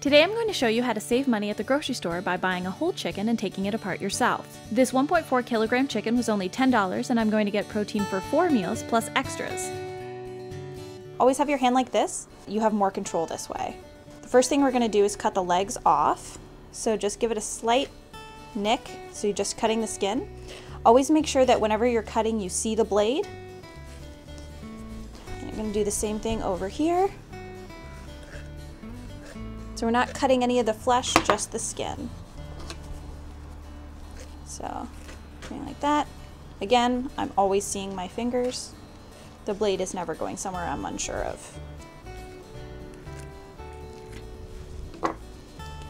Today I'm going to show you how to save money at the grocery store by buying a whole chicken and taking it apart yourself. This 1.4 kilogram chicken was only $10 and I'm going to get protein for 4 meals plus extras. Always have your hand like this. You have more control this way. The first thing we're going to do is cut the legs off. So just give it a slight nick, so you're just cutting the skin. Always make sure that whenever you're cutting you see the blade. And you're going to do the same thing over here. So we're not cutting any of the flesh, just the skin. So, doing like that. Again, I'm always seeing my fingers. The blade is never going somewhere I'm unsure of.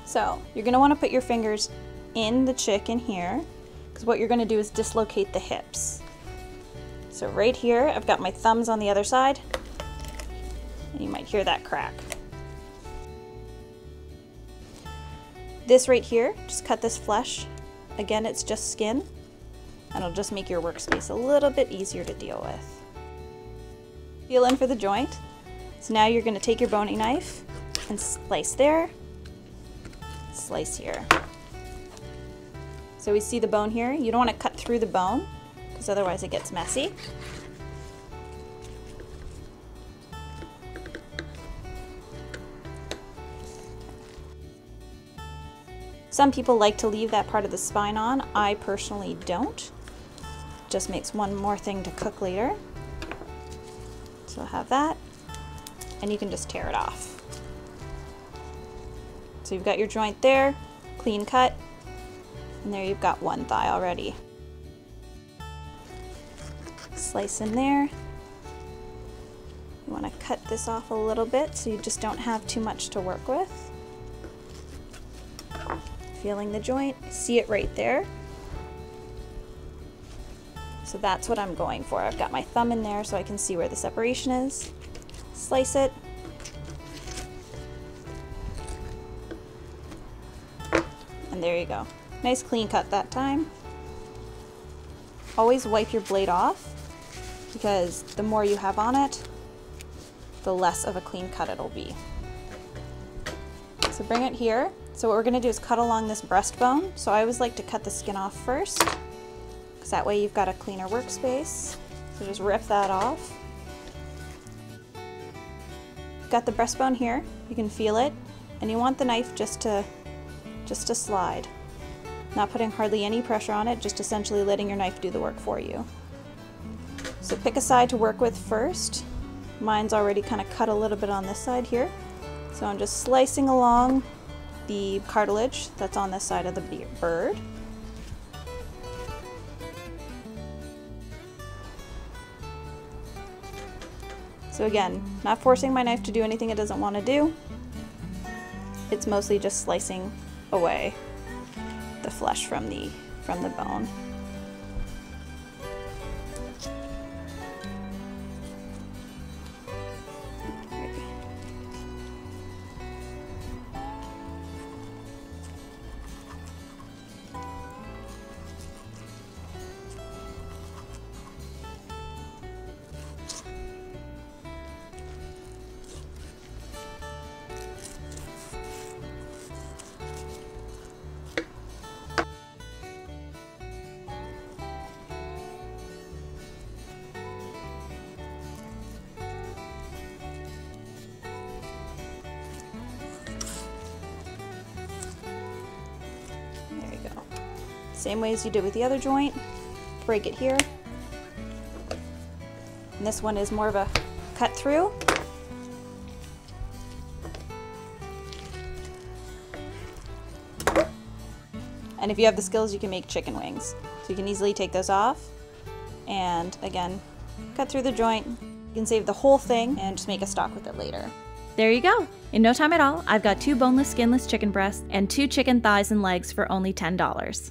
So, you're going to want to put your fingers in the chicken here, because what you're going to do is dislocate the hips. So right here, I've got my thumbs on the other side, and you might hear that crack. This right here, just cut this flesh. Again, it's just skin, and it'll just make your workspace a little bit easier to deal with. Feel in for the joint. So now you're going to take your boning knife and slice there, slice here. So we see the bone here. You don't want to cut through the bone, because otherwise it gets messy. Some people like to leave that part of the spine on. I personally don't. Just makes one more thing to cook later. So I'll have that, and you can just tear it off. So you've got your joint there, clean cut, and there you've got one thigh already. Slice in there. You want to cut this off a little bit so you just don't have too much to work with. Feeling the joint, see it right there. So that's what I'm going for. I've got my thumb in there so I can see where the separation is. Slice it. And there you go. Nice clean cut that time. Always wipe your blade off, because the more you have on it, the less of a clean cut it'll be. So bring it here. So what we're going to do is cut along this breastbone. So I always like to cut the skin off first, because that way you've got a cleaner workspace. So just rip that off. Got the breastbone here. You can feel it, and you want the knife just to slide. Not putting hardly any pressure on it, just essentially letting your knife do the work for you. So pick a side to work with first. Mine's already kind of cut a little bit on this side here. So I'm just slicing along the cartilage that's on this side of the bird. So again, not forcing my knife to do anything it doesn't want to do. It's mostly just slicing away the flesh from the bone. Same way as you did with the other joint, break it here. And this one is more of a cut through. And if you have the skills, you can make chicken wings. So you can easily take those off and again, cut through the joint. You can save the whole thing and just make a stock with it later. There you go. In no time at all, I've got 2 boneless, skinless chicken breasts and 2 chicken thighs and legs for only $10.